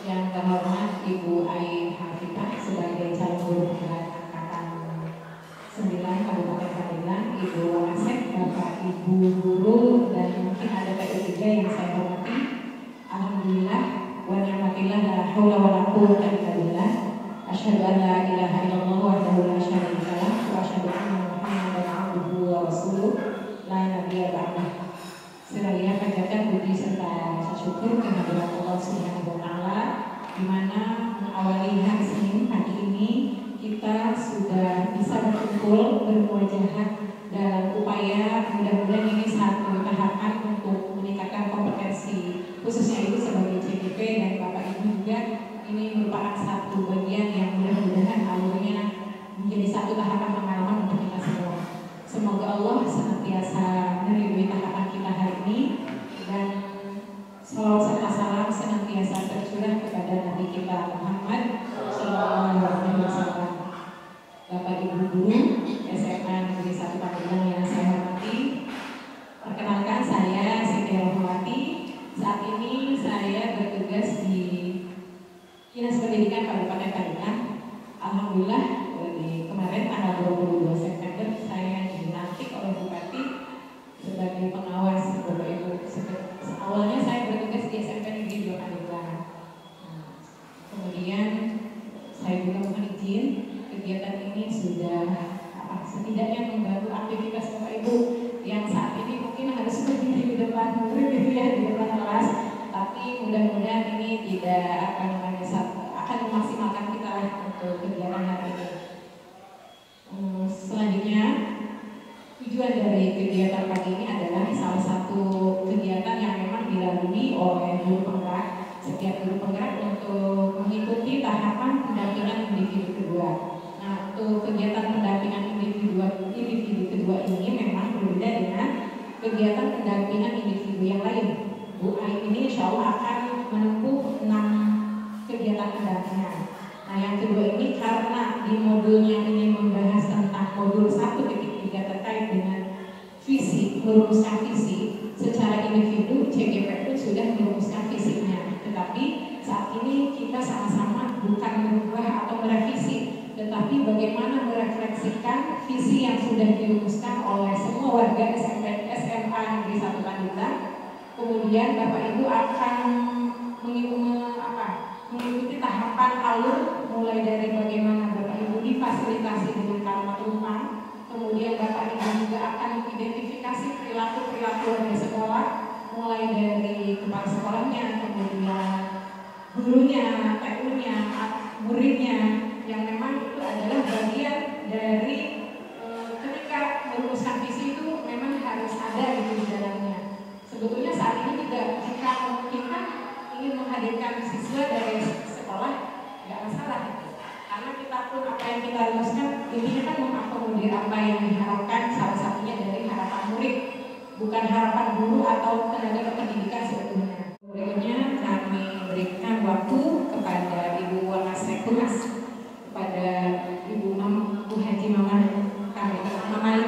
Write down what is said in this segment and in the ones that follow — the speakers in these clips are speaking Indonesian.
Yang terhormat Ibu Ai Hafifah sebagai calon guru penggerak angkatan 9 Kabupaten Pandeglang, Ibu Wanasek, Bapak Ibu guru, dan mungkin ada PU3 yang saya hormati. Alhamdulillah wa ni'matillah la haula wa la quwwata illa billah. Asyhadu an la ilaha illallah wahdahu la syarika lah wa asyhadu anna Muhammadan abduhu wa rasuluh la nabiyya ba'dah. Seraya panjatkan puji serta rasa syukur kehadirat Allah Subhanahu wa taala, di mana mengawali hari Senin pagi ini kita sudah bisa berkumpul bermuajahat dalam upaya mudah-mudahan ini satu tahapan untuk meningkatkan kompetensi khususnya Ibu sebagai CGP dan Bapak Ibu juga. Ini merupakan satu bagian yang mudah-mudahan alurnya menjadi satu tahapan pengalaman untuk kita semua. Semoga Allah senantiasa meridhoi tahapan kita hari ini dan salawat serta salam senantiasa tercurah kepada Nabi kita Muhammad Sallallahu Alaihi Wasallam. Bapak Ibu guru SMA Negeri 1 Pandeglang yang saya hormati, perkenalkan saya Siti Rahmawati. Saat ini saya bertugas di Dinas Pendidikan Kabupaten Pandeglang. Alhamdulillah dari kemarin tanggal 22 September saya dilantik oleh Bupati sebagai pengawas Bapak Ibu. Awalnya saya bertugas di SMP Negeri 2 Pandeglang. Kemudian saya juga mohon izin, kegiatan ini sudah setidaknya mengganggu aktivitas Bapak Ibu yang saat ini mungkin harus berdiri di depan murid gitu ya, di depan kelas. Tapi mudah-mudahan ini tidak akan memaksimalkan kita lah untuk kegiatan hari ini. Selanjutnya, tujuan dari kegiatan pagi ini adalah salah satu kegiatan yang memang dilalui oleh guru penggerak, setiap guru penggerak untuk mengikuti tahapan pendampingan individu kedua. Nah, untuk kegiatan pendampingan individu kedua ini memang berbeda dengan kegiatan pendampingan individu yang lain. Bu Ai ini insya Allah akan menempuh 6 kegiatan pendampingan. Nah, yang kedua ini karena di modulnya ini membahas tentang modul 1.3 terkait dengan visi, merumuskan visi secara individu, CGP pun sudah merumuskan visinya. Tetapi saat ini kita sama-sama bukan merubah atau merevisi, tetapi bagaimana merefleksikan visi yang sudah dirumuskan oleh semua warga SMA Negeri 1 Pandeglang. Kemudian Bapak Ibu akan mengikuti tahapan alur mulai dari bagaimana Bapak Ibu difasilitasi dengan kalimat rumah. Kemudian Bapak Ibu juga akan mengidentifikasi perilaku-perilaku warga sekolah, mulai dari kepala sekolahnya, kemudian gurunya, TU-nya, muridnya, yang memang itu adalah bagian dari ketika merumuskan visi itu memang harus ada gitu di dalamnya. Sebetulnya saat ini juga jika memungkinkan ingin menghadirkan siswa dari sekolah nggak masalah gitu. Karena kita pun apa yang kita rumuskan intinya kan mengakomodir apa yang diharapkan, salah satunya dari harapan murid, bukan harapan guru atau tenaga kependidikan sebetulnya. Berikutnya kami berikan waktu kepada Ibu Wanasek Tunas, kepada Ibu Haji Mama kami,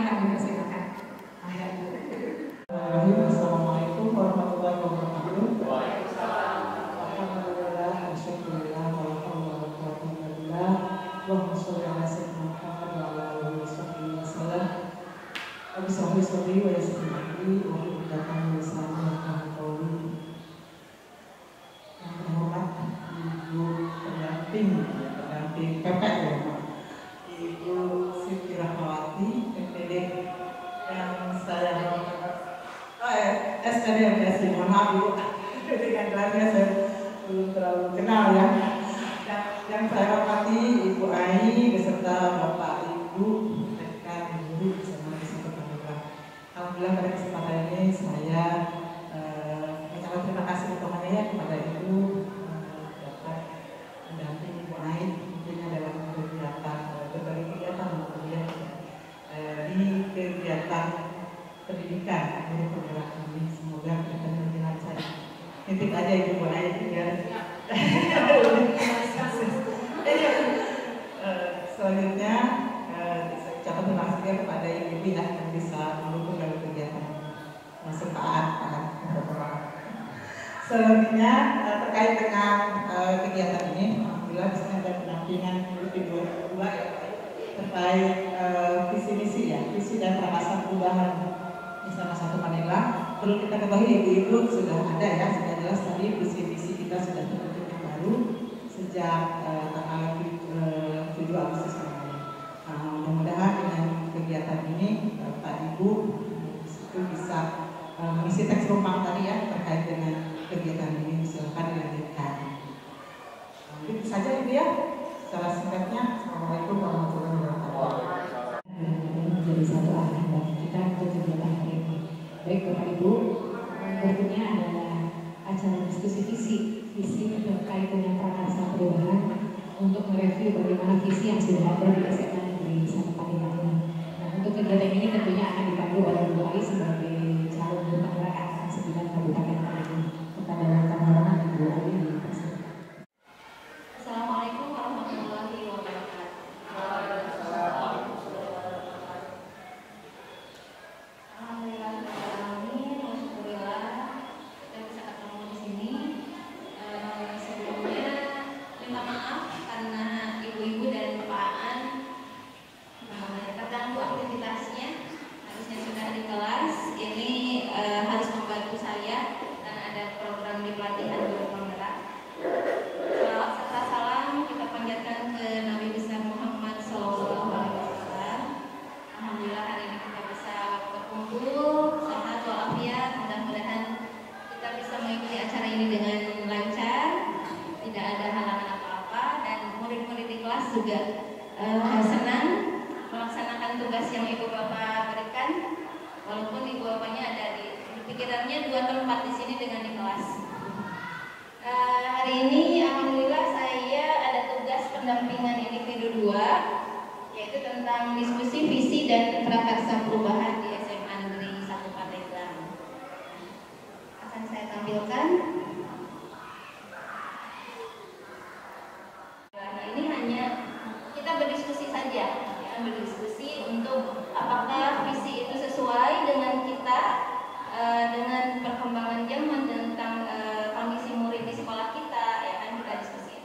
kami persilakan. Assalamualaikum warahmatullahi wabarakatuh. Alhamdulillah, alhamdulillah, alhamdulillah. Allahumma sholli ala sayyidina Muhammad wa ala alihi wasallam. Abu sahbi sholli wa yassir li wa hidayatan lisani wa qawli. Yang terhormat Ibu pendamping PPK ya, Ibu Siti Rahmawati PPD, yang saya SPD, mohon maaf Bu, dengan gelarnya saya belum terlalu kenal ya. Yang saya hormati Ibu Ai beserta Bapak Ibu rekan guru bersama di Satu Pandeglang. Alhamdulillah pada kesempatan ini saya mengucapkan terima kasih utamanya kepada Ibu dapat mendampingi Ibu Ai tentunya dalam kegiatan berbagai kegiatan kemudian di kegiatan pendidikan guru penggerak ini. Semoga kita lebih lancar. Titip aja Ibu Ai biar selanjutnya saya ucapkan terima kasih kepada Ibu yang bisa mendukung dalam kegiatan sesaat. Selanjutnya terkait dengan kegiatan ini, alhamdulillah di sini ada pendampingan kedua ya, terkait visi misi ya, visi dan prakarsa perubahan di salah satu panela. Perlu kita ketahui ibu-ibu sudah ada ya, sudah jelas tadi visi misi kita sudah terbentuk yang baru sejak tanggal 7 Agustus kemarin. Mudah-mudahan dengan kegiatan ini Pak Ibu itu bisa mengisi teks rumah tadi ya terkait dengan kegiatan ini. Silakan dilanjutkan. Itu saja Ibu ya, secara singkatnya. Assalamualaikum warahmatullahi wabarakatuh. Menjadi satu arah bagi kita untuk kegiatan hari ini. Baik Bapak Ibu, berikutnya adalah acara diskusi visi terkait dengan prakarsa perubahan untuk mereview bagaimana visi yang sudah ada di SMA Negeri 1 Pandeglang. Nah, untuk kegiatan ini tentunya akan dipandu oleh Bu Ai sebagai calon guru penggerak angkatan 9 Kabupaten Pandeglang. Kepada Bapak Hormat Ibu Ai dipersilakan. Assalamualaikum warahmatullahi wabarakatuh. Alhamdulillah, alhamdulillah kita bisa ketemu di sini. Sebelumnya minta maaf karena ibu-ibu dan Pak Aan terganggu aktivitasnya. Harusnya sudah di kelas, ini harus membantu saya dan ada program di pelatihan guru penggerak. Salawat serta salam kita panjatkan ke Nabi besar Muhammad SAW. Alhamdulillah hari ini kita bisa berkumpul sehat walafiat. Mudah-mudahan kita bisa mengikuti acara ini dengan lancar, tidak ada halangan apa-apa, dan murid-murid di kelas juga senang melaksanakan tugas yang ibu bapak berikan. Walaupun ibu bapaknya ada di pikirannya 2 tempat di sini dengan di kelas. Hari ini alhamdulillah saya ada tugas pendampingan individu 2, yaitu tentang diskusi visi dan prakarsa perubahan di SMA Negeri 1 Pandeglang. Akan saya tampilkan. Nah, ini hanya kita berdiskusi saja, ya, berdiskusi untuk apakah visi itu sesuai dengan kita, dengan perkembangan zaman tentang kondisi murid di sekolah kita, ya kan, kita diskusi.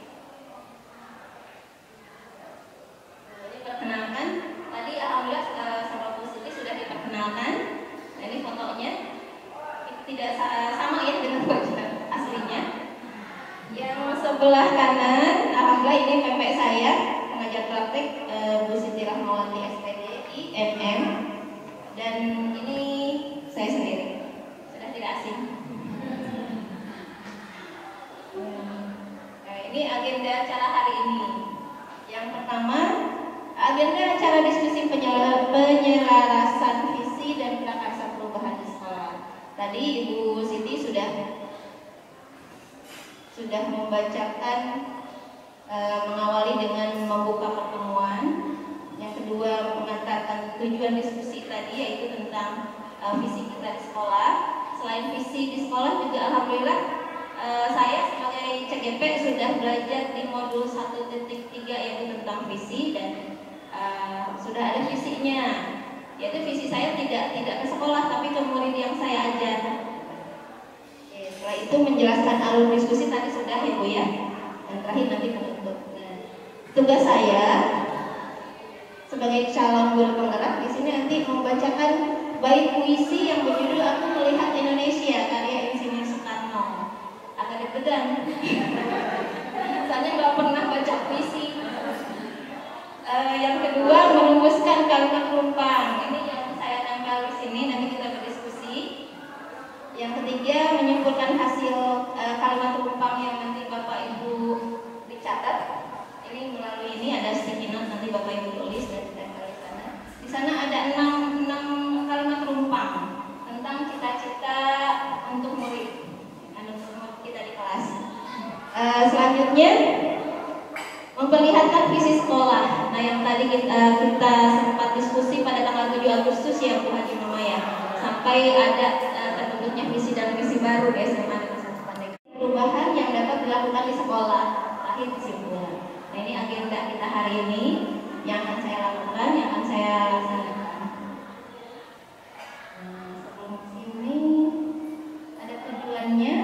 Jadi perkenalkan, tadi alhamdulillah sama Bu Siti sudah diperkenalkan. Nah, ini fotonya tidak sama ya dengan wajah aslinya. Yang sebelah kanan, alhamdulillah ini pempek saya, pengajar praktek Bu Siti Rahmawati SPD IMM, dan ini saya sendiri, sudah tidak asing. Ini agenda acara hari ini. Yang pertama, agenda acara diskusi penyelarasan visi dan prakarsa perubahan di sekolah. Tadi Ibu Siti sudah membacakan, mengawali dengan membuka pertemuan. Yang kedua, mengantarkan tujuan diskusi tadi, yaitu tentang visi kita di sekolah. Selain visi di sekolah juga alhamdulillah saya sebagai CGP sudah belajar di modul 1.3 yaitu tentang visi, dan sudah ada visinya, yaitu visi saya tidak ke sekolah tapi ke murid yang saya ajar. Setelah itu menjelaskan alur diskusi tadi sudah ya Bu ya, dan terakhir nanti penutup. Tugas saya sebagai calon guru penggerak di sini nanti membacakan bait puisi yang berjudul Aku Melihat Indonesia karya Insinyur Soekarno. Agak deg-degan. Soalnya nggak pernah baca puisi. Yang kedua, merumuskan kalimat pelumpang. Ini yang saya tempel di sini, nanti kita berdiskusi. Yang ketiga, menyimpulkan hasil kalimat pelumpang yang nanti Bapak Ibu dicatat. Ini melalui ini ada sticky note, nanti Bapak Ibu tulis dan ditempel di sana. Di sana ada 6 kalimat pelumpang tentang cita-cita untuk murid kita di kelas. Selanjutnya, memperlihatkan visi sekolah. Nah, yang tadi kita sempat diskusi pada tanggal 7 Agustus ya Bu Haji Mama ya, sampai ada terbentuknya visi dan misi baru di SMA Negeri 1 Pandeglang. Perubahan yang dapat dilakukan di sekolah. Terakhir kesimpulan. Nah, ini agenda kita hari ini yang akan saya lakukan, yang akan saya laksanakan. Sebelum ini ada tujuannya.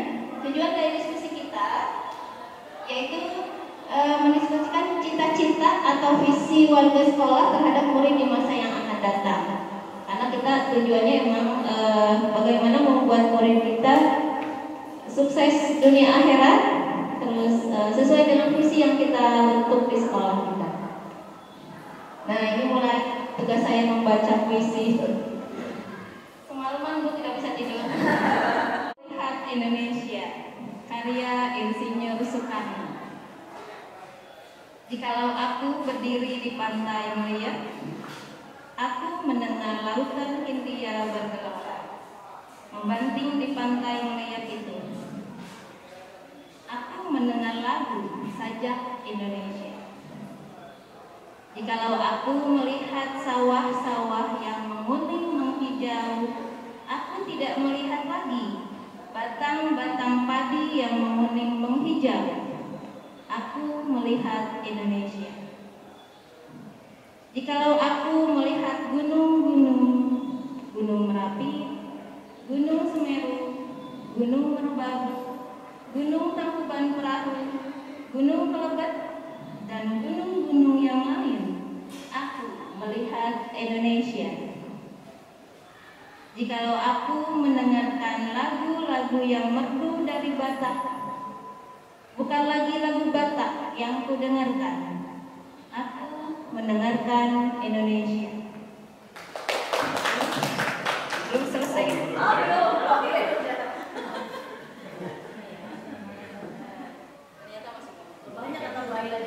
Tujuan dari diskusi kita yaitu mendiskusikan cita-cita atau visi warga sekolah terhadap murid di masa yang akan datang. Karena kita tujuannya memang bagaimana membuat murid kita sukses dunia akhirat, terus sesuai dengan visi yang kita bentuk di sekolah kita. Nah, ini mulai tugas saya membaca puisi. Semalaman Bu tidak bisa tidur. Lihat Indonesia, karya Insinyur Soekarno. Jikalau aku berdiri di pantai melihat, aku mendengar lautan Hindia bergelora, membanting di pantai melihat itu. Aku mendengar lagu sajak Indonesia. Jikalau aku melihat sawah-sawah yang menguning menghijau, aku tidak melihat lagi batang-batang padi yang menguning menghijau. Aku melihat Indonesia. Jikalau aku melihat gunung-gunung, Gunung Merapi, Gunung Semeru, Gunung Merbabu, Gunung Tangkuban Perahu, Gunung Kelebet, dan gunung-gunung yang lain, aku melihat Indonesia. Jikalau aku mendengarkan lagu-lagu yang merdu dari Batak, bukan lagi lagu Batak yang kudengarkan, aku mendengarkan Indonesia. Belum selesai. Ternyata masih banyak atau banyak.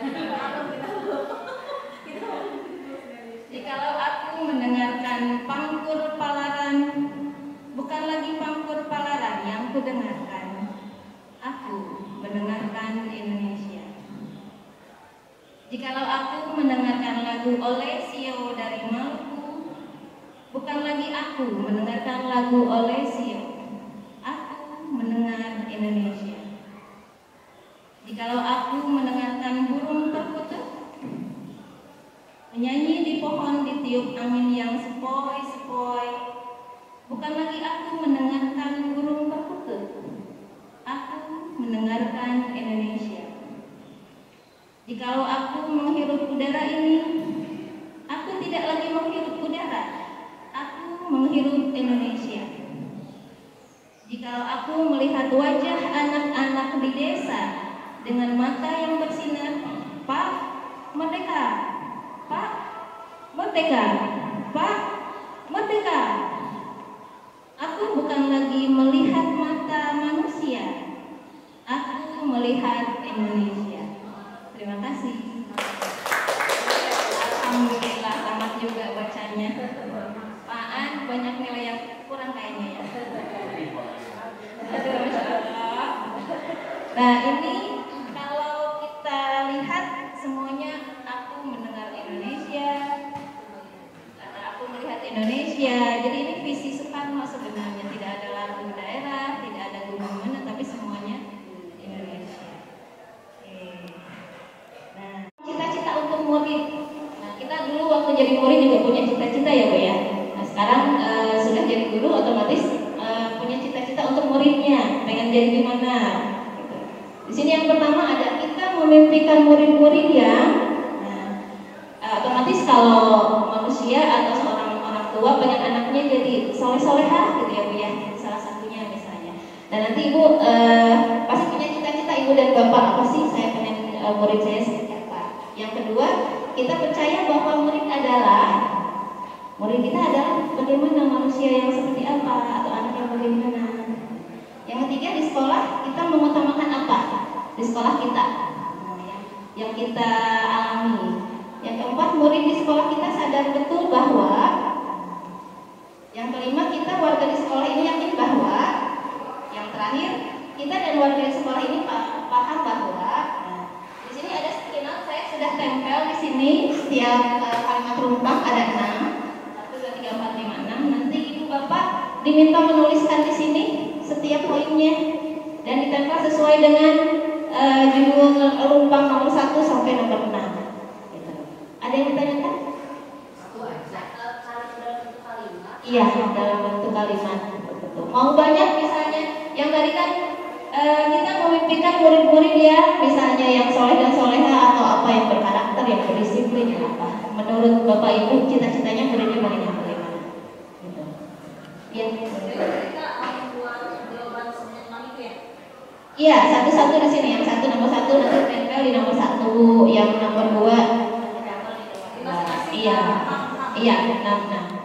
Jikalau aku mendengarkan pangkur palaran, bukan lagi pangkur palaran yang kudengarkan, aku mendengarkan Indonesia. Jikalau aku mendengarkan lagu Olesio dari Maluku, bukan lagi aku mendengarkan lagu Olesio, aku mendengar Indonesia. Jikalau aku mendengarkan burung perkutut menyanyi di pohon ditiup angin yang sepoi-sepoi, bukan lagi aku mendengarkan burung perkutut, aku mendengarkan Indonesia. Jikalau aku menghirup udara ini, aku tidak lagi menghirup udara, aku menghirup Indonesia. Jikalau aku melihat wajah anak-anak di desa dengan mata yang bersinar, Pak, merdeka, Pak, merdeka, Pak, merdeka. Aku bukan lagi melihat mata manusia, aku melihat Indonesia. Terima kasih. Alhamdulillah tamat juga bacanya. Pak An banyak nilai yang kurang kayaknya ya. Aduh, Masya Allah. Nah, ini kalau kita lihat semuanya, aku mendengar Indonesia, karena aku melihat Indonesia. Jadi ini visi Soekarno sebenarnya, tidak ada lagu daerah, tidak ada gunung mana, tapi semuanya Indonesia. Nah, cita-cita untuk murid. Nah, kita dulu waktu jadi murid juga punya cita-cita ya Bu ya. Nah, sekarang sudah jadi guru otomatis punya cita-cita untuk muridnya, pengen jadi gimana. Gitu. Di sini yang pertama ada kita memimpikan murid-murid yang otomatis kalau manusia atau seorang orang tua pengen anaknya jadi soleh-solehah gitu ya Bu ya, salah satunya misalnya. Dan nanti Ibu pasti punya cita-cita Ibu dan Bapak, apa sih saya pengen murid saya seperti apa. Yang kedua, kita percaya bahwa murid kita adalah bagaimana manusia yang seperti apa atau anak yang bagaimana. Yang ketiga, di sekolah kita mengutamakan apa di sekolah kita yang kita alami. Yang keempat, murid di sekolah kita sadar betul bahwa. Yang kelima, kita warga di sekolah ini yakin bahwa. Yang terakhir, kita dan warga di sekolah ini paham bahwa. Di sini ada sticky note, saya sudah tempel di sini setiap kalimat rumpang ada 6. 1, 2, 3, 4, 5, 6. Nanti Ibu Bapak diminta menuliskan di sini setiap poinnya dan ditempel sesuai dengan judul rumpang nomor 1 sampai nomor 6. Gitu. Ada yang ditanyakan? Iya, dalam bentuk kalimat. Mau banyak misalnya, yang tadi kan kita memimpikan murid-murid ya, misalnya yang soleh dan soleha atau apa yang berkarakter, yang berdisiplin, yang apa? Menurut Bapak Ibu cita-citanya muridnya mau yang bagaimana? Gitu. Iya. Iya, satu-satu di sini. Yang satu nomor satu nanti tempel di nomor satu, yang nomor dua. Iya, iya, nah.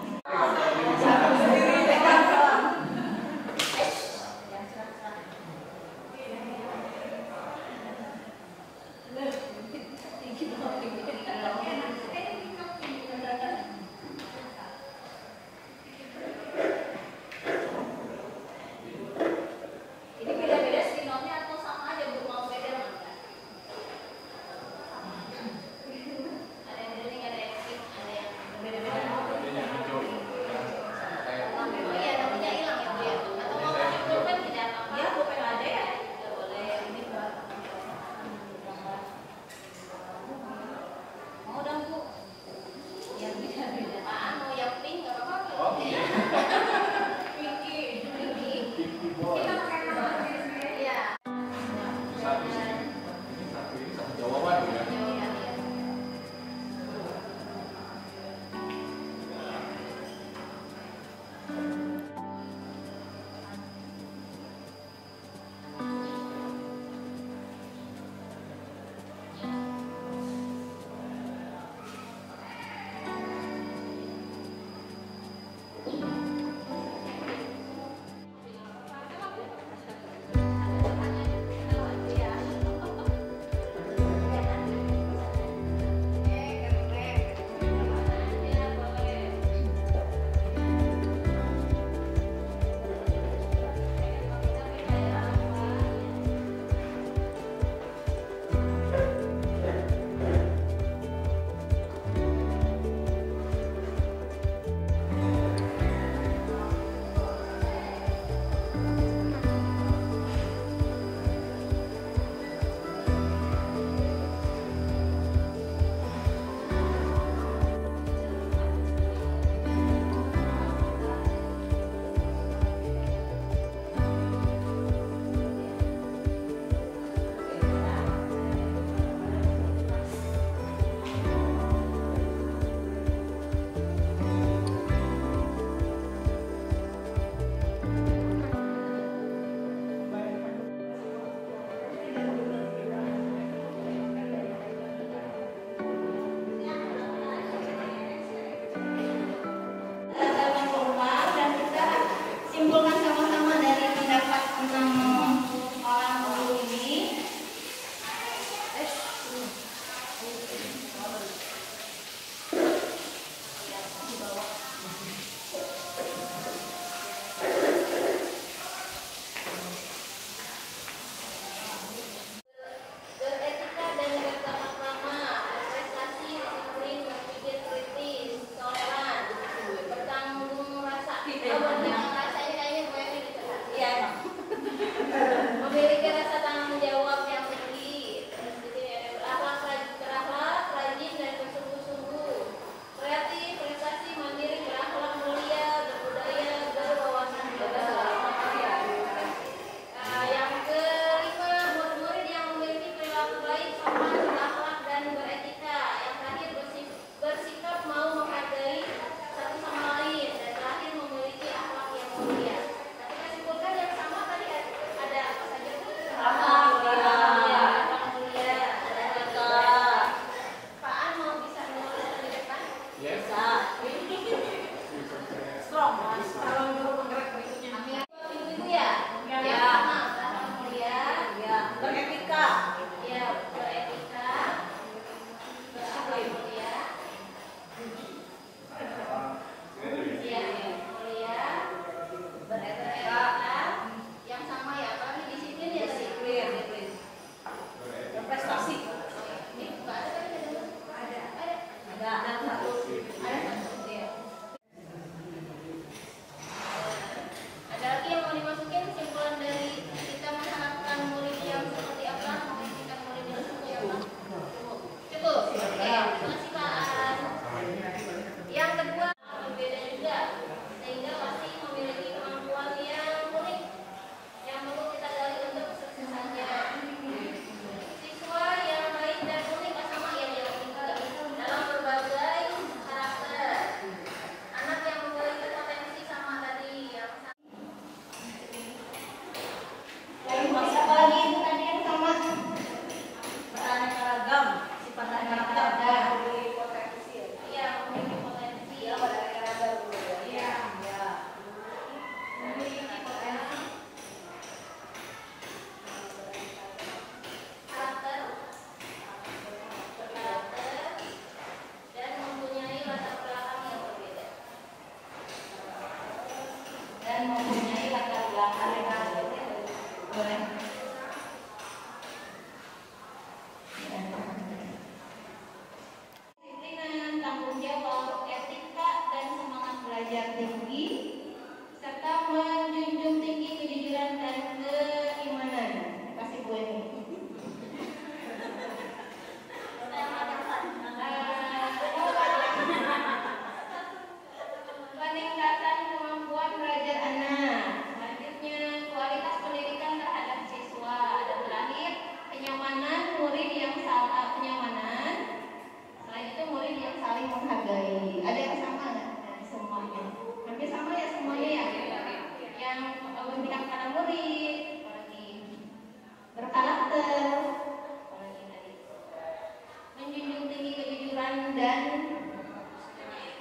dan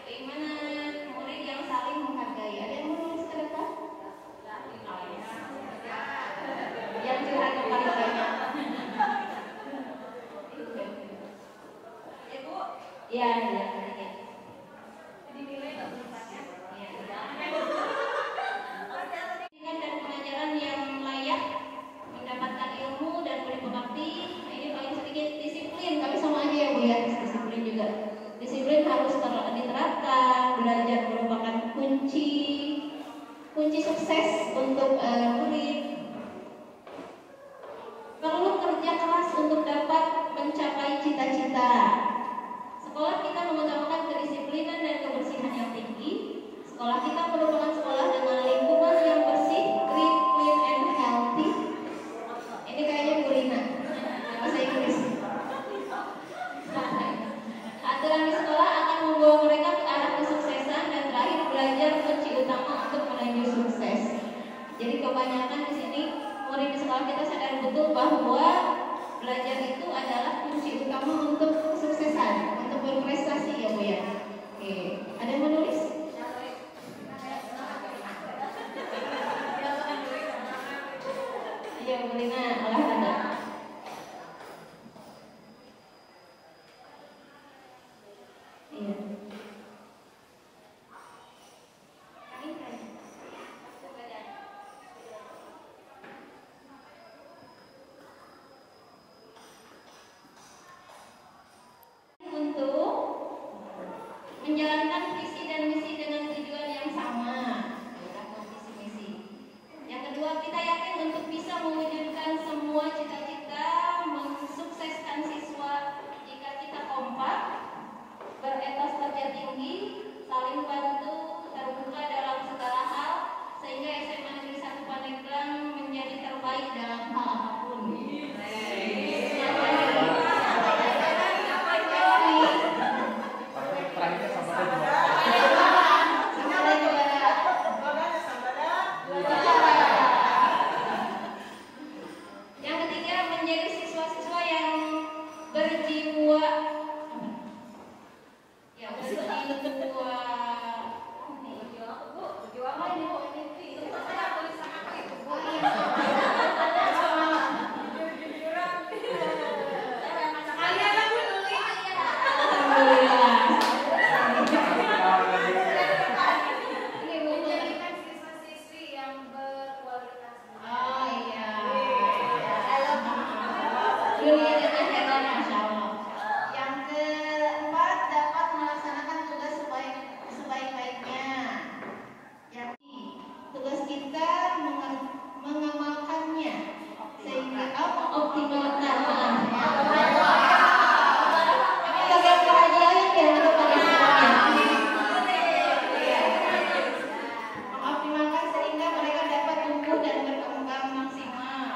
bagaimana murid yang saling menghargai. Ada yang menulis ke depan? Yang curhat yang paling banyak. Ibu? Ya. Dan pengajaran yang layak, mendapatkan ilmu dan boleh berbakti. Ini paling sedikit disiplin, tapi sama aja ya Bu ya, disiplin juga. Disiplin harus diterapkan. Belajar merupakan kunci sukses untuk murid. Perlu kerja keras untuk dapat mencapai cita-cita. Sekolah kita mengutamakan kedisiplinan dan kebersihan yang tinggi. Sekolah kita merupakan sekolah dengan lingkungan yang bersih, clean and healthy. Ini kayaknya Bu Rina, bahasa Inggris. Aturan di sekolah akan membawa mereka ke arah kesuksesan dan terakhir belajar kunci utama untuk menuju sukses. Jadi kebanyakan di sini murid di sekolah kita sadar betul bahwa belajar itu adalah kunci utama untuk kesuksesan, untuk berprestasi ya Bu ya. Oke, ada yang menulis? Iya Bu Rina, olahraga. Iya. Untuk menjalankan visi dan misi dengan tujuan yang sama, visi misi. Yang kedua, kita yakin untuk bisa mewujudkan semua cita-cita, mensukseskan siswa jika kita kompak, beretos kerja tinggi, saling bantu, terbuka dalam segala hal, sehingga SMA Negeri 1 Pandeglang menjadi terbaik dalam hal apapun. Yang ketiga, menjadi siswa-siswa yang berjiwa dunia dengan hebat, Masya Allah. Yang keempat, dapat melaksanakan tugas sebaik-baiknya. Yang tugas kita mengamalkannya sehingga optimalkan. Ini bagian perhatian ya untuk mengoptimalkan sehingga mereka dapat tumbuh dan berkembang maksimal.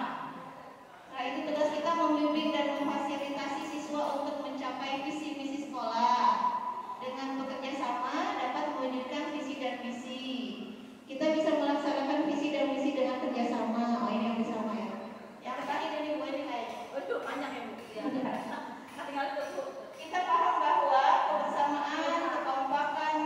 Nah, itu tugas kita membimbing dan memfasilitasi siswa untuk mencapai visi misi sekolah. Dengan bekerja sama dapat mewujudkan visi dan misi. Kita bisa melaksanakan visi dan misi dengan kerjasama. Oh, ini yang bersama ya. Yang terakhir ini Bu, ini kayaknya. Waduh, banyak ya Bu. Kita paham bahwa kebersamaan, kekompakan,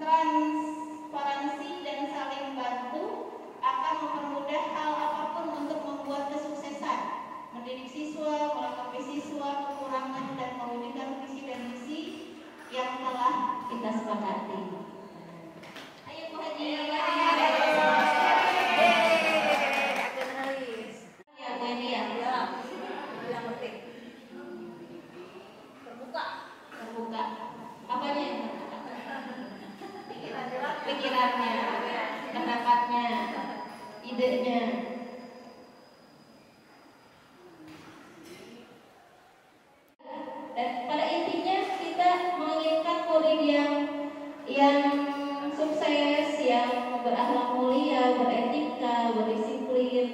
transparansi dan saling bantu akan mempermudah hal apapun untuk membuat kesuksesan, mendidik siswa, melengkapi siswa, kekurangan dan mewujudkan visi dan misi yang telah kita sepakati. Ayo Bu Haji. Ya Bu Eni ya. Yang penting terbuka. Apanya yang terbuka? Pikirannya, pendapatnya, idenya. Dan pada intinya kita menginginkan murid yang sukses, yang berakhlak mulia, beretika, berdisiplin,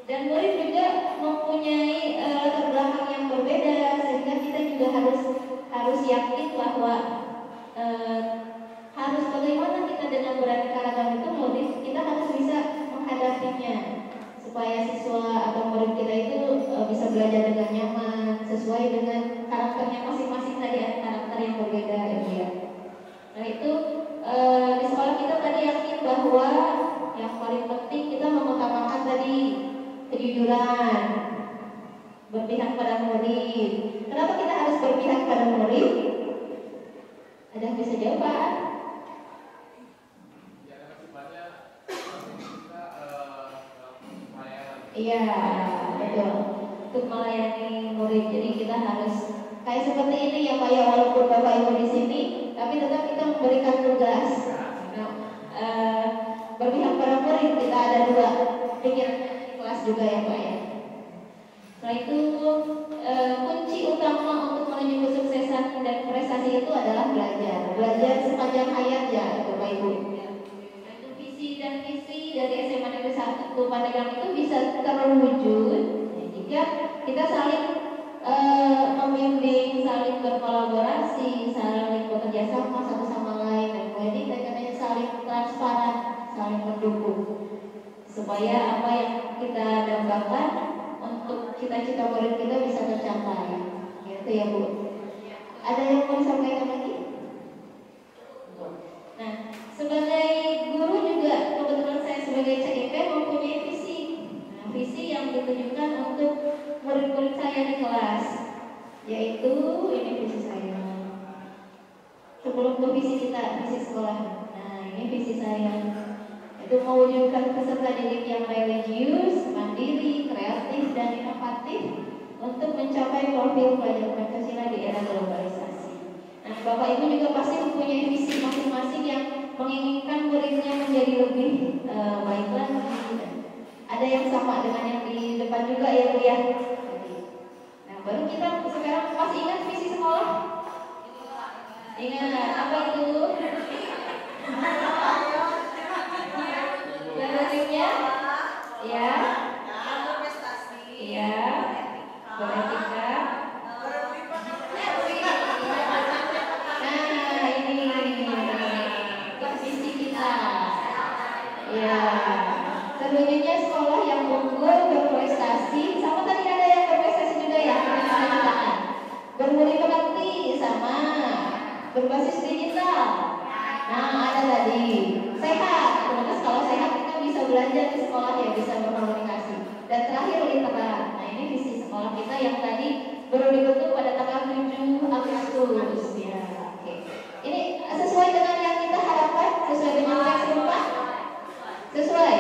dan murid juga mempunyai latar belakang yang berbeda, sehingga kita juga harus yakin bahwa harus bagaimana kita dengan beraneka ragam itu murid kita harus bisa menghadapinya supaya siswa atau murid kita itu bisa belajar dengan nyaman sesuai dengan karakternya masing-masing tadi, ada karakter yang berbeda. Nah itu di sekolah kita tadi yakin bahwa yang paling penting kita mengutamakan tadi kejujuran, berpihak pada murid. Kenapa kita harus berpihak pada murid? Ada yang bisa jawab Pak? Iya, betul. Untuk melayani murid, jadi kita harus kayak seperti ini ya Pak ya, walaupun Bapak Ibu di sini, tapi tetap kita memberikan tugas. Berpihak pada murid, kita ada dua pikiran kelas juga ya Pak ya. Setelah itu kunci utama untuk menuju kesuksesan dan prestasi itu adalah belajar sepanjang hayat ya Bapak Ibu. Itu visi dan misi dari SMA Negeri 1 Pandeglang itu bisa terwujud jika kita saling membimbing, saling berkolaborasi, saling bekerja sama satu sama lain, dan kemudian kita saling transparan, saling mendukung supaya apa yang kita dambakan untuk cita-cita murid kita bisa tercapai. Gitu ya Bu. Ada yang mau disampaikan lagi? Nah, sebagai guru juga kebetulan saya sebagai CIP mempunyai visi. Nah, visi yang ditujukan untuk murid-murid saya di kelas, yaitu ini visi saya. Sebelum ke visi kita, visi sekolah. Nah, ini visi saya. Itu mewujudkan peserta didik yang religius, mandiri, kreatif, dan inovatif untuk mencapai profil pelajar Pancasila di era globalisasi. Nah, Bapak Ibu juga pasti mempunyai visi masing-masing yang menginginkan muridnya menjadi lebih baik lagi. Ada yang sama dengan yang di depan juga ya Bu ya. Nah, baru kita sekarang masih ingat visi sekolah? Ingat apa itu? Berikutnya, ya, ya, beretika. Nah, ini visi kita. Ya, terwujudnya sekolah yang unggul, berprestasi. Sama tadi ada yang berprestasi juga ya, bermurid pengerti sama berbasis digital. Nah, ada tadi sehat. Terus kalau sehat kita bisa belajar di sekolah ya, bisa berkomunikasi. Dan terakhir literan. Nah, ini visi sekolah kita yang tadi baru dibentuk pada tanggal 7 Agustus. Ya, oke. Ini sesuai dengan yang kita harapkan, sesuai dengan yang serupa. Sesuai.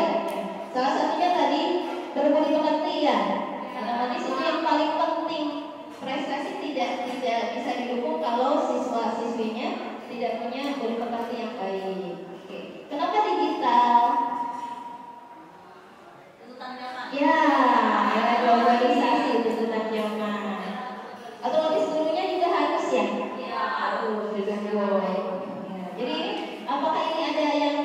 Salah satunya tadi bermurid pengertian. Otomatis itu yang paling penting. Prestasi tidak bisa didukung kalau siswa-siswinya tidak punya murid pengerti yang baik. Oke. Kenapa digital? Ya, era globalisasi, tuntutan zaman. Otomatis gurunya juga harus ya? Harus didukung. Jadi, apakah ini ada yang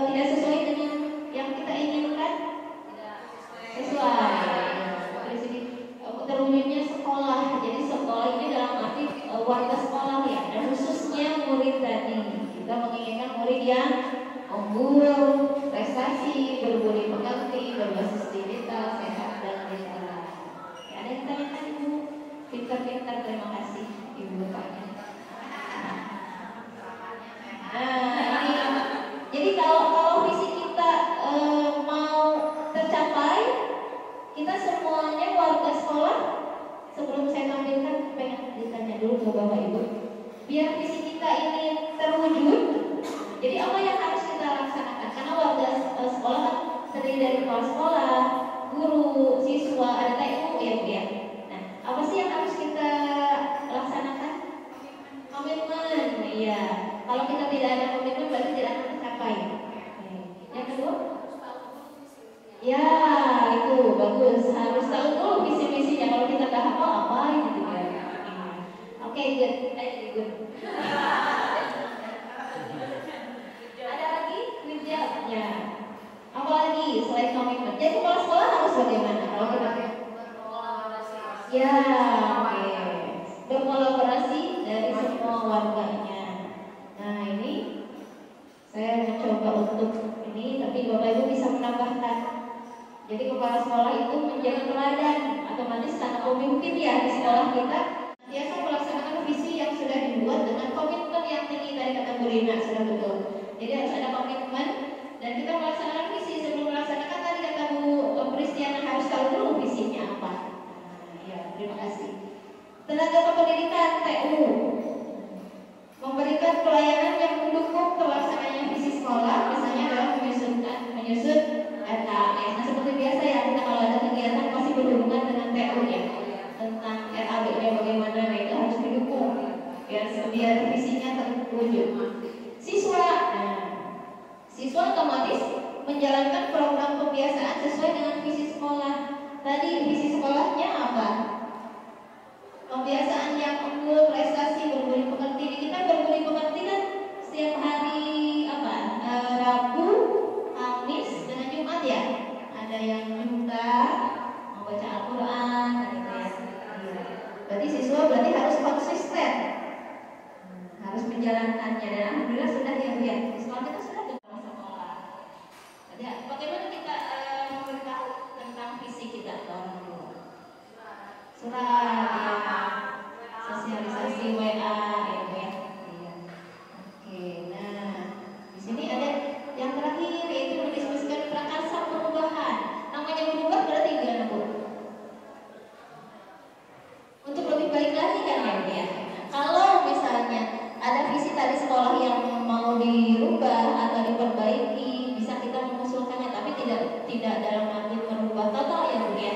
tidak sesuai dengan yang kita inginkan? Sesuai. Dari segi terwujudnya sekolah. Jadi sekolah ini dalam arti warga sekolah ya, dan khususnya murid tadi. Kita menginginkan murid yang unggul, prestasi, berbudi pekerti, berbasis digital, sehat dan literan. Ya, ada yang tanyakan Ibu? Pintar-pintar, terima kasih Ibu Bapaknya. Nah, ini jadi kalau visi kita mau tercapai, kita semuanya warga sekolah. Sebelum saya tampilkan, pengen ditanya dulu ke Bapak Ibu. Biar visi kita ini terwujud, jadi apa yang harus kita laksanakan? Karena warga sekolah kan terdiri dari kepala sekolah, guru, siswa, ada TU ya Bu ya. Nah, apa sih yang harus kita laksanakan? Komitmen, iya. Kalau kita tidak ada komitmen berarti tidak akan tercapai. Yang kedua? Ya, itu bagus. Harus tahu dulu visi-misinya. Kalau kita nggak hafal apa gitu ya. Oke, good. Good. Ada lagi kerjanya. Apa lagi selain komitmen? Jadi kepala sekolah harus bagaimana? Kalau kita ya, oke. Berkolaborasi dari semua warganya. Nah, ini saya mencoba untuk ini, tapi Bapak Ibu bisa menambahkan. Jadi kepala sekolah itu menjadi teladan, otomatis karena pemimpin ya di sekolah kita biasa melaksanakan visi yang sudah dibuat dengan komitmen yang tinggi dari kategori disiplina, sudah betul. Jadi harus ada komitmen dan kita melaksanakan visi. Sebelum melaksanakan tadi kata Bu Pristiana harus tahu dulu visinya apa. Ya, terima kasih. Tenaga kependidikan TU memberikan pelayanan yang mendukung pelaksananya visi sekolah, misalnya adalah menyusun RAS. Nah, seperti biasa ya, kita kalau ada kegiatan pasti berhubungan dengan TU ya, tentang RAB-nya bagaimana, nah itu harus didukung biar visinya terwujud. Siswa otomatis menjalankan program pembiasaan sesuai dengan visi sekolah. Tadi visi sekolahnya apa? Pembiasaan yang unggul, prestasi, berbudi pekerti. Kita berbudi pekerti kan setiap hari apa? Rabu, Kamis, dengan Jumat ya. Ada yang juga membaca Al-Quran, gitu ya. Berarti siswa harus konsisten, harus menjalankannya. Dan alhamdulillah sudah ya. Sekolah kita sudah dalam sekolah. Jadi bagaimana kita memberitahu tentang visi kita ke orang tua? Surat, ya, sosialisasi WA, gitu ya. Iya. Oke, nah di sini ada yang terakhir yaitu mendiskusikan prakarsa perubahan. Namanya berubah berarti gimana Bu? Untuk lebih baik lagi kan ya. Kalau misalnya ada visi tadi sekolah yang mau dirubah atau diperbaiki, bisa kita mengusulkannya, tapi tidak dalam arti merubah total ya Bu ya.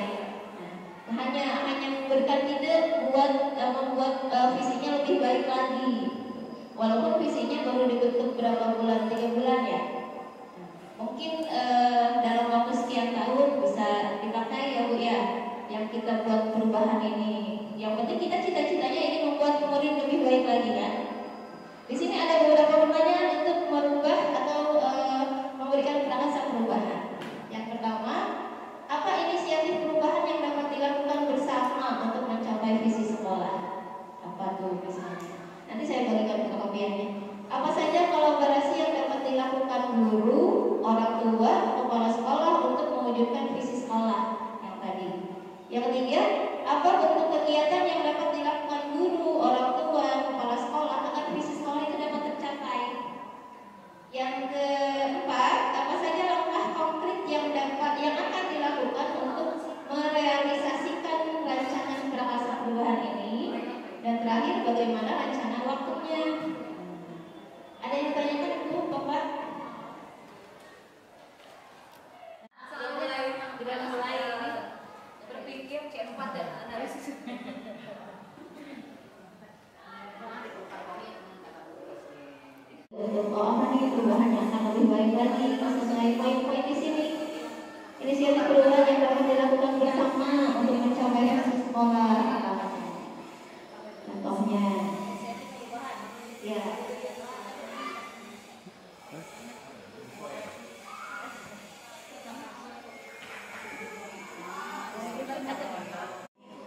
Hanya memberikan ide buat membuat visinya lebih baik lagi, walaupun visinya baru dibentuk berapa bulan, 3 bulan ya. Mungkin dalam waktu sekian tahun bisa dipakai ya Bu ya, yang kita buat perubahan ini. Yang penting kita cita-citanya ini membuat murid lebih baik lagi kan. Di sini ada beberapa pertanyaan untuk merubah atau memberikan prakarsa perubahan. Yang pertama, apa inisiatif perubahan yang dapat dilakukan bersama untuk mencapai visi sekolah? Apa tuh misalnya? Nanti saya berikan fotokopiannya. Apa saja kolaborasi yang dapat dilakukan guru, orang tua, kepala sekolah untuk mewujudkan visi sekolah yang tadi? Yang ketiga, apa bentuk kegiatan yang dapat dilakukan guru, orang tua, kepala sekolah agar visi sekolah itu dapat tercapai? Yang keempat, apa saja langkah konkret yang akan dilakukan untuk merealisasikan rancangan prakarsa perubahan ini? Dan terakhir, bagaimana rencana waktunya? Ada yang ditanyakan Bu, Bapak? Sudah mulai berpikir C4 dan analisis. Apa nih perubahan yang akan lebih baik lagi sesuai poin-poin di sini. Inisiatif perubahan yang dapat dilakukan bersama untuk mencapai visi sekolah. Contohnya, ya.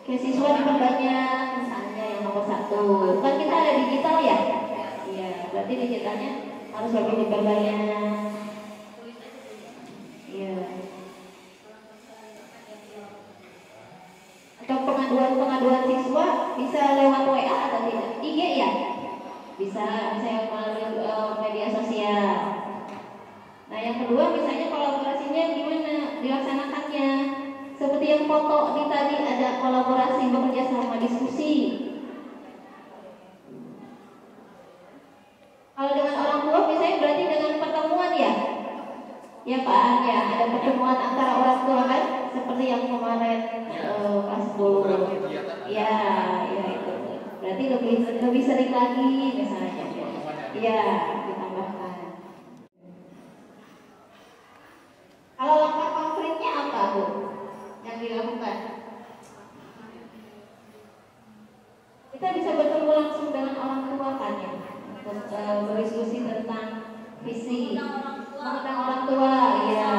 Oke, siswa diperbanyak, misalnya yang nomor 1. Kan kita ada digital ya? Iya, berarti digitalnya harus lebih diperbanyak. Iya. Atau pengaduan siswa bisa lewat WA atau tidak? IG ya? Bisa melalui media sosial. Nah, yang kedua misalnya kolaborasinya gimana dilaksanakannya? Seperti yang foto di tadi ada kolaborasi bekerja sama diskusi. Kalau dengan orang tua misalnya berarti dengan pertemuan ya? Ya Pak, ya ada pertemuan antara orang tua kan? Seperti yang kemarin kelas 10. Ya itu. Berarti lebih sering lagi misalnya. Ya, ditambahkan. Kalau langkah konkretnya apa Bu yang dilakukan? Kita bisa bertemu langsung dengan orang tua kan ya, untuk berdiskusi tentang visi, mengundang orang tua, ya.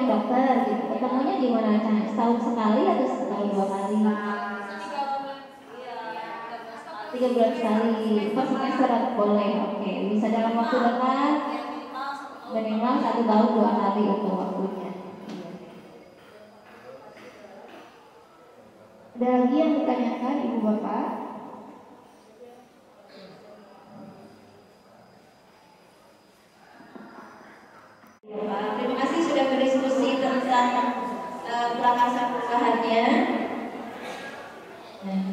Dokter, gitu. Ketemunya gimana Chan? Setahun sekali atau setahun 2 kali? 3 3 bulan sekali. Per semester boleh. Oke, bisa dalam waktu dekat minimal 1 tahun 2 kali untuk waktunya. Ada lagi yang ditanyakan Ibu Bapak? Terima kasih sudah berdiskusi tentang prakarsa perubahannya. Nah,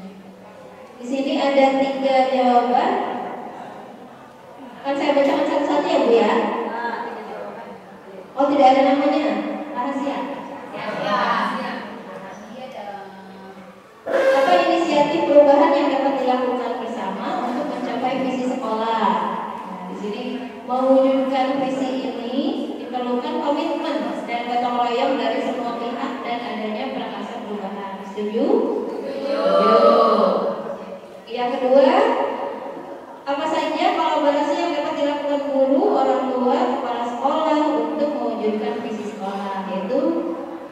di sini ada 3 jawaban. Akan saya bacakan satu-satu ya Bu ya. Oh, tidak ada namanya. Rahasia. Apa inisiatif perubahan yang dapat dilakukan bersama untuk mencapai visi sekolah? Nah, di sini mewujudkan visi ini diperlukan komitmen dan gotong royong dari semua pihak dan adanya prakarsa perubahan. Setuju? Setuju. Yang kedua, apa saja kolaborasi yang dapat dilakukan guru, orang tua, kepala sekolah untuk mewujudkan visi sekolah, yaitu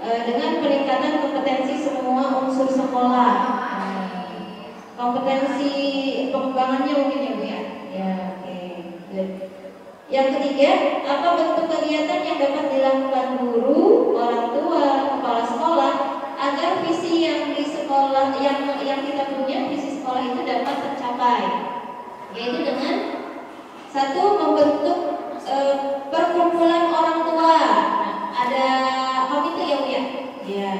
dengan peningkatan kompetensi semua unsur sekolah. Kompetensi pengembangannya mungkin ya Bu ya. Ya, oke. Good. Yang ketiga, apa bentuk kegiatan yang dapat dilakukan guru, orang tua, kepala sekolah agar visi yang di sekolah yang kita punya, visi sekolah itu dapat tercapai, yaitu dengan satu, membentuk perkumpulan orang tua. Ada komite ya Bu ya. Ya.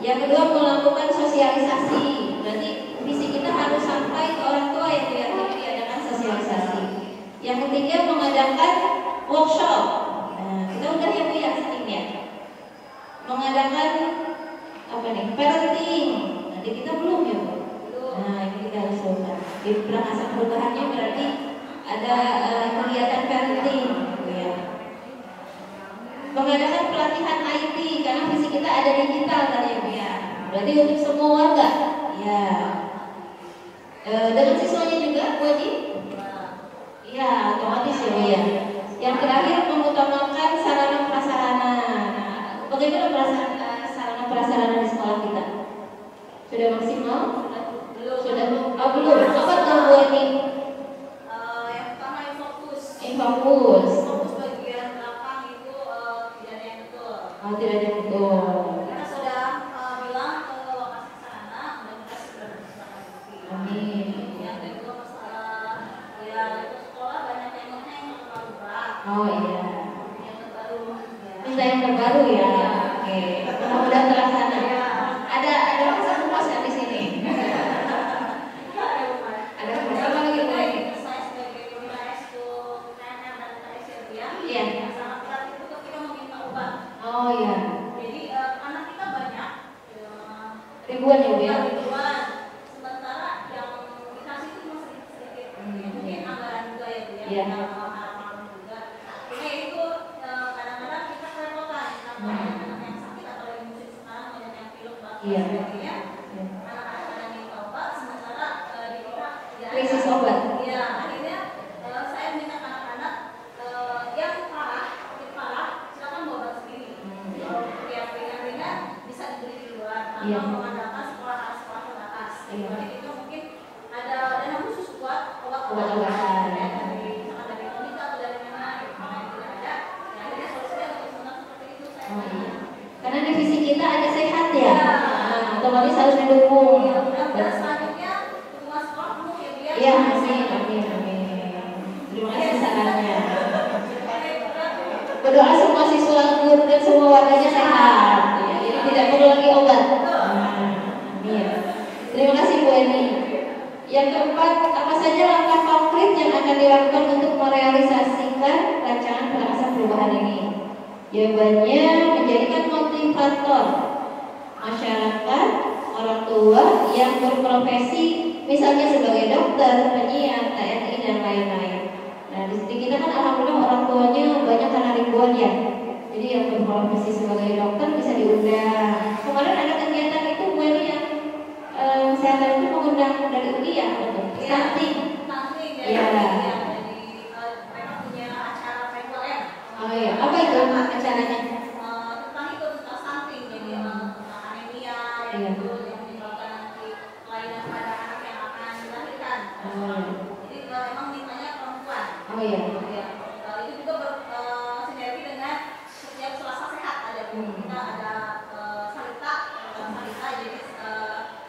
Yang kedua, melakukan sosialisasi. Berarti visi kita harus sampai ke orang tua ya Bu ya, jadi diadakan sosialisasi. Yang ketiga, mengadakan workshop. Nah, kita udah ya Bu ya settingnya. Mengadakan apa nih? Parenting. Nanti kita belum ya Bu. Nah, ini kita harus lakukan. Di prakarsa perubahannya berarti ada kegiatan parenting gitu ya. Mengadakan pelatihan IT karena visi kita ada digital tadi ya Bu ya. Berarti untuk semua warga. Ya. Dengan siswanya juga Bu Haji? Ya, otomatis ya Bu ya. Yang terakhir, mengutamakan sarana prasarana. Nah, bagaimana sarana prasarana di sekolah kita? Sudah maksimal? Sudah? Oh, belum. Apa tuh Bu Haji? Yang pertama infokus. Infokus. Infokus bagian belakang itu tidak ada yang betul. Oh, tidak ada yang betul. Kita sudah bilang ke lokasi sana, mudah-mudahan sudah bersama bukti. Amin. Yang kedua masalah ya itu sekolah banyak temanya yang terlalu berat. Oh iya. Yang terbaru ya. Minta yang terbaru ya. Oke. Mudah-mudahan terlaksana. Ada rasa puas kan di sini? Ada apa lagi Bu? Saya sebagai guru itu PNM dan KSR Iya. yang sangat berat itu ketika meminta obat. Oh iya. Jadi anak kita banyak. Ribuan ya Bu ya. Ribuan. Sementara yang dikasih itu masih sedikit. Mungkin anggaran juga ya Bu ya. Iya. Harapan juga. Jadi itu kadang-kadang kita kerepotan. Namanya anak yang sakit atau yang musim sekarang banyak yang pilek batuk Iya. sebagainya. Anak-anak yang minta obat sementara di kita tidak ada. Krisis obat. Iya, akhirnya saya minta anak-anak yang parah, silakan bawa obat sendiri. Yang ringan-ringan bisa dibeli di luar Iya. atau mengandalkan sekolah terbatas. Iya. Jadi itu mungkin ada dana khusus buat Obat-obatan. ya, dari misalkan dari komite atau dari mana yang tidak ada. Ya, akhirnya solusinya untuk sebenarnya seperti itu saya. Oh iya. Karena divisi kita ada sehat ya. Iya. Nah, otomatis harus didukung. Dan selanjutnya rumah sekolah penuh ya dia. Iya, amin. Terima kasih sarannya. Berdoa semua siswa, guru dan semua warganya sehat. Ya, jadi tidak perlu lagi obat. Amin. Terima kasih Bu Eni. Yang keempat, apa saja langkah konkret yang akan dilakukan untuk merealisasikan rancangan prakarsa perubahan ini? Jawabannya, menjadikan motivator masyarakat, orang tua yang berprofesi, misalnya sebagai dokter, penyiar, TNI dan lain-lain. Nah, di sini kita kan alhamdulillah orang tuanya banyak karena ribuan ya. Jadi yang berprofesi sebagai dokter bisa diundang. Kemarin ada kegiatan itu Bu Eni yang kesehatan itu mengundang dari UI ya, stunting. Iya. Jadi mereka punya acara PKM. Oh iya, apa itu acaranya? Tentang itu tentang stunting, jadi tentang anemia Iya. yang itu yang menyebabkan nanti kelainan pada anak yang akan dilahirkan. Jadi memang mintanya perempuan. Oh iya. Ya. Itu juga sinergi dengan setiap Selasa sehat ada kita ada salita jadi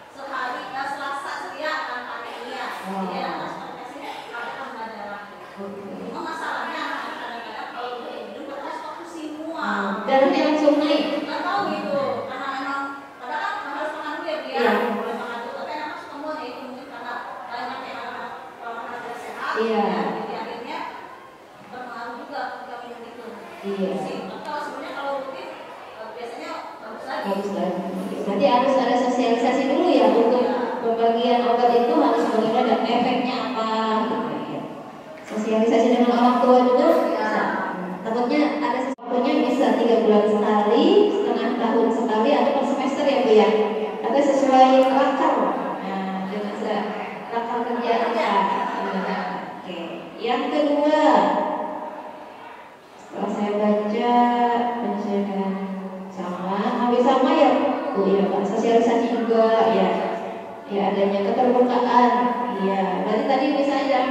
sehari Selasa ceria anak anemia. Jadi anak kasih ada tambah darah. Cuma masalahnya anak kadang-kadang kalau minum harus waktu semua. Darahnya langsung naik. Nggak tahu gitu. Karena emang kadang kan harus makan dulu ya dia. Boleh makan dulu. Tapi anak suka mau ya itu mungkin karena banyak yang anak tidak sehat. Iya. Jadi akhirnya berpengaruh juga ketika minum itu. Iya. Kalau sebenarnya kalau rutin biasanya bagus lagi. Bagus lagi. Berarti harus ada sosialisasi dulu ya untuk pembagian obat itu harus bagaimana dan efeknya apa gitu ya. Sosialisasi dengan orang tua juga bisa. Takutnya ada sesuatunya bisa 3 bulan sekali, setengah tahun sekali atau per semester ya Bu ya. Atau sesuai rakam. Nah, dengan rakam kerja apa. Oke. Yang kedua, setelah saya baca penyesuaian hampir sama ya Bu ya Pak, sosialisasi juga ya adanya keterbukaan ya, berarti tadi misalnya dalam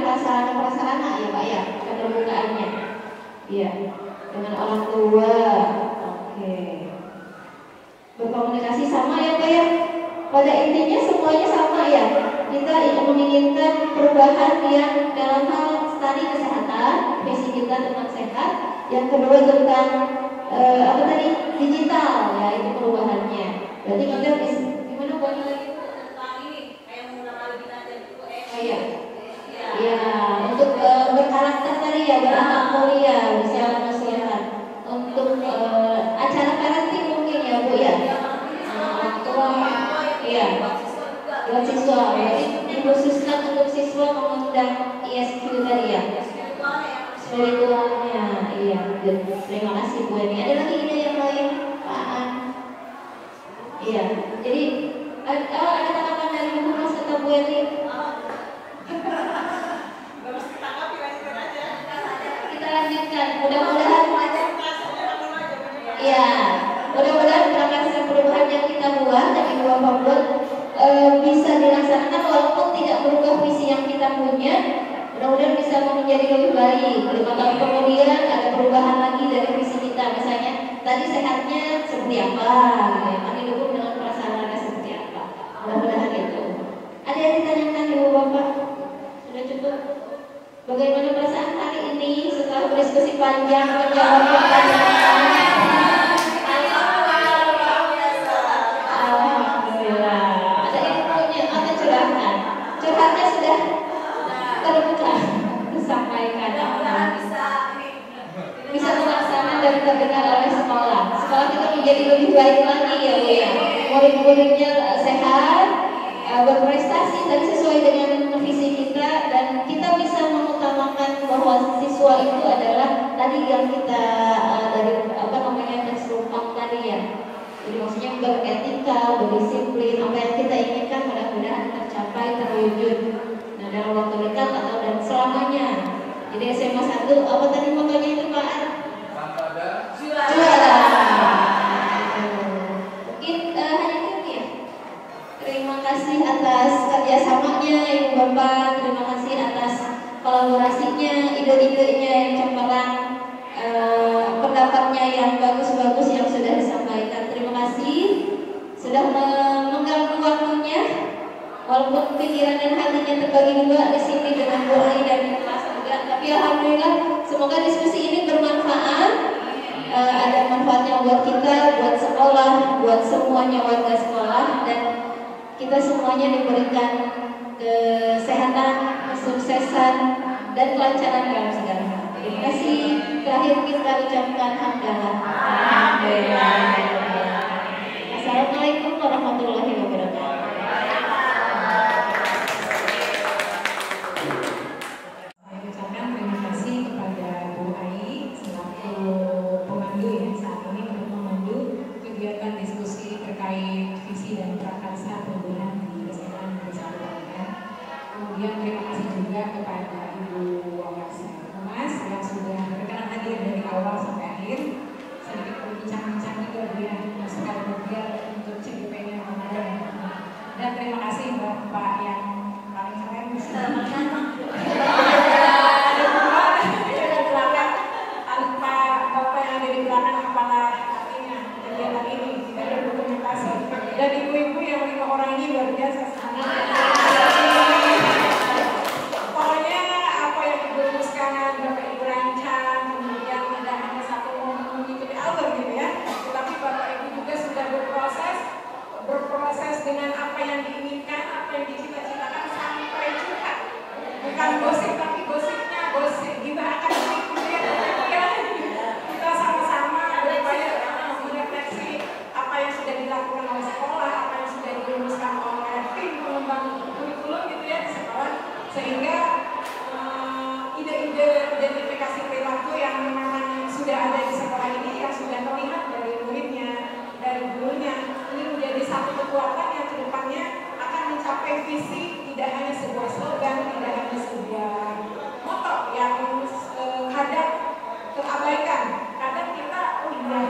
prasarana ya Pak ya, keterbukaannya ya dengan orang tua. Oke, berkomunikasi sama ya Pak ya, pada intinya semuanya sama ya, kita menginginkan perubahan yang dalam hal tadi kesehatan, visi kita tentang sehat. Yang kedua tentang apa tadi, digital ya, itu perubahannya. Berarti kita bisa gimana buat lagi tentang ini kayak menggunakan kita jadi iya ya, untuk berkarakter tadi ya, berakhlak mulia, bisa masyarakat untuk acara parenting mungkin ya Bu ya, tua iya buat siswa, dikhususkan untuk siswa mengundang ISQ tadi ya, spiritualnya. Iya, terima kasih Bu Eni. Ada lagi ide yang lain Pak An? Iya, jadi ada tanggapan dari Bu Mas atau Bu Eni? Kita lanjutkan, mudah-mudahan iya, mudah-mudahan berdasarkan perubahan yang kita buat dan Ibu Bapak buat bisa dilaksanakan walaupun tidak berubah visi yang kita punya. Mudah-mudahan bisa menjadi lebih baik. 5 tahun kemudian ada perubahan lagi dari visi kita. Misalnya tadi sehatnya seperti apa, ya, kan didukung dengan prasarana seperti apa. Mudah-mudahan itu. Ada yang ditanyakan Ibu Bapak? Sudah cukup? Bagaimana perasaan hari ini setelah berdiskusi panjang menjawab pertanyaan? Alhamdulillah. Ada ilmunya, ada curhatan. Curhatnya sudah terbuka, disampaikan. Bisa terlaksana dan terdengar oleh sekolah. Sekolah kita menjadi lebih baik lagi ya Bu ya. Murid-muridnya sehat, berprestasi dan sesuai dengan visi kita, dan kita bisa mengutamakan bahwa siswa itu adalah tadi yang kita dari apa namanya instruksi tadi ya. Jadi maksudnya beretika, berdisiplin, apa yang kita inginkan mudah-mudahan tercapai, terwujud. Nah, dalam waktu dekat atau dan selamanya. Jadi SMA 1 apa tadi motonya itu Pak? Juara. Mungkin hanya itu ya. Terima kasih atas kerjasamanya Ibu Bapak. Terima kasih atas kolaborasinya, ide-idenya yang cemerlang, pendapatnya yang bagus-bagus yang sudah disampaikan. Terima kasih sudah mengganggu waktunya. Walaupun pikiran dan hatinya terbagi dua di sini dengan Bu Ai dan di kelas juga, tapi alhamdulillah semoga diskusi ini bermanfaat. Ada manfaatnya buat kita, buat sekolah, buat semuanya warga sekolah, dan kita semuanya diberikan kesehatan, kesuksesan, dan kelancaran dalam segala hal. Terima kasih. Terakhir kita ucapkan hamdalah. Assalamualaikum warahmatullahi wabarakatuh. Kemudian terima kasih juga kepada Ibu Wakas yang sudah berkenan hadir dari awal sampai akhir. Sedikit berbincang-bincang juga Bu ya, masukan kemudian untuk CGP-nya kemarin. Dan terima kasih Bapak yang paling keren. sehingga ide-ide identifikasi perilaku yang memang sudah ada di sekolah ini, yang sudah terlihat dari muridnya, dari gurunya, ini menjadi satu kekuatan yang kedepannya akan mencapai visi, tidak hanya sebuah slogan, tidak hanya sebuah moto yang kadang terabaikan. Kadang kita, oh iya,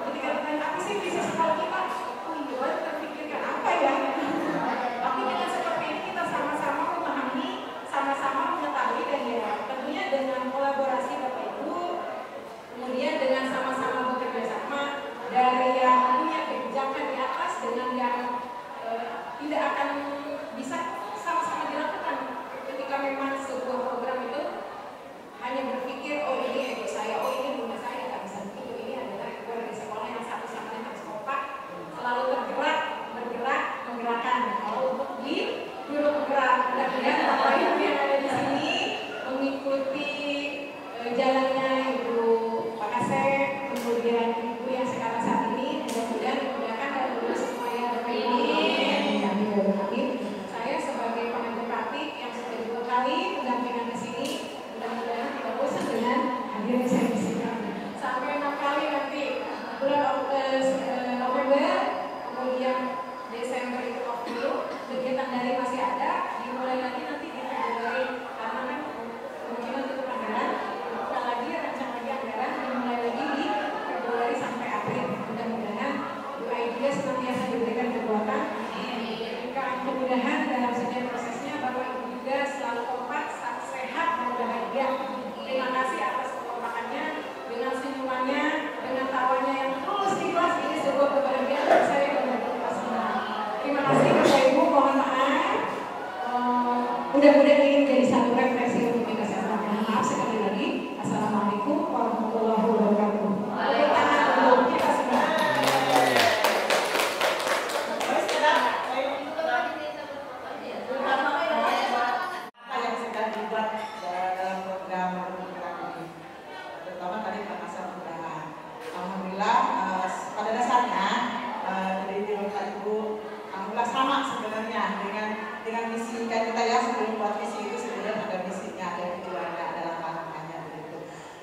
ketika ditanya apa sih visi sekolah kita, oh iya, terpikirkan apa ya? Tapi dengan seperti ini kita sama-sama memahami, sama-sama mengetahui, dan ya tentunya dengan kolaborasi Bapak Ibu, kemudian dengan sama-sama bekerja sama dari yang punya kebijakan di atas dengan yang tidak akan bisa sama-sama dilakukan ketika memang sebuah program itu hanya berpikir, oh ini ego saya, oh ini rumah saya, nggak bisa begitu. Ini adalah keluar dari sekolah yang satu sama lain harus kompak, selalu bergerak, menggerakkan. Kalau untuk di guru penggerak, mudah-mudahan Bapak Ibu yang ada di sini mengikuti jalannya Ibu Pak Kasep, kemudian Ibu yang sekarang saat ini, mudah-mudahan dimudahkan dan lulus semua ya Bapak Ibu. Amin. Saya sebagai pengajar praktik yang sudah 2 kali pendampingan di sini, mudah-mudahan tidak bosan dengan hadir di sini sampai 6 kali nanti bulan November, kemudian Desember itu off dulu, kegiatan dari masih ada, dimulai lagi nanti di Februari karena kan kemungkinan itu anggaran, buka lagi rencana lagi anggaran, dimulai lagi di Februari sampai April. Mudah-mudahan doa dia senantiasa diberikan kekuatan, kemudahan dalam setiap prosesnya, Bapak Ibu juga selalu kompak, sehat dan bahagia. Terima kasih atas kekompakannya, dengan senyumannya, dengan tawanya yang tulus ikhlas. Ini sebuah kebahagiaan bagi saya dan bagi kita semua. Terima kasih Bapak Ibu, mohon maaf. Mudah-mudahan ini menjadi satu refleksi untuk kita semua. Mohon maaf sekali lagi. Assalamualaikum warahmatullahi wabarakatuh. Waalaikumsalam kita semua. Dengan misi kita ya, sebelum buat visi itu sebenarnya ada misinya, ada tujuannya, ada langkah-langkahnya begitu.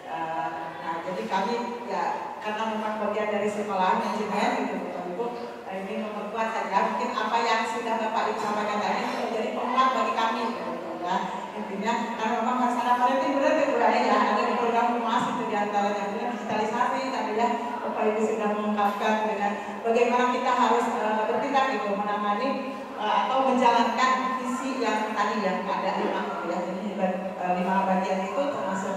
Nah, jadi kami ya karena memang bagian dari sekolah manajemen gitu, Bapak Ibu, ini memperkuat saja mungkin apa yang sudah Bapak Ibu sampaikan tadi itu menjadi penguat bagi kami gitu ya. Intinya karena memang masalah parenting benar ya Bu ya, ada di program Humas itu diantaranya benar digitalisasi tadi ya, Bapak Ibu sudah mengungkapkan dengan bagaimana kita harus bertindak gitu menangani atau menjalankan visi yang tadi yang ada 5 ya. Jadi 5 bagian itu termasuk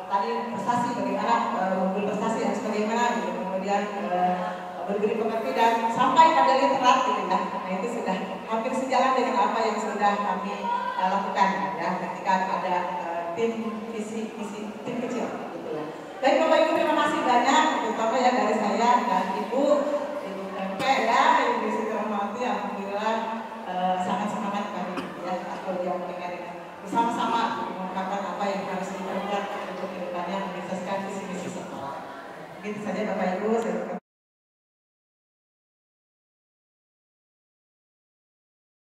tadi prestasi, bagaimana mengumpul prestasi harus bagaimana gitu, kemudian berberi pengerti dan sampai pada literat gitu ya. Nah itu sudah hampir sejalan dengan apa yang sudah kami lakukan ya ketika ada tim visi tim kecil gitu ya. Baik Bapak Ibu, terima kasih banyak terutama ya dari saya dan Ibu MP ya, Ibu Desi Terhormati, alhamdulillah sangat semangat kami ya atau yang mendengar bersama-sama mengungkapkan apa yang harus diperbuat untuk kedepannya menyukseskan visi-visi sekolah. Begitu saja Bapak Ibu.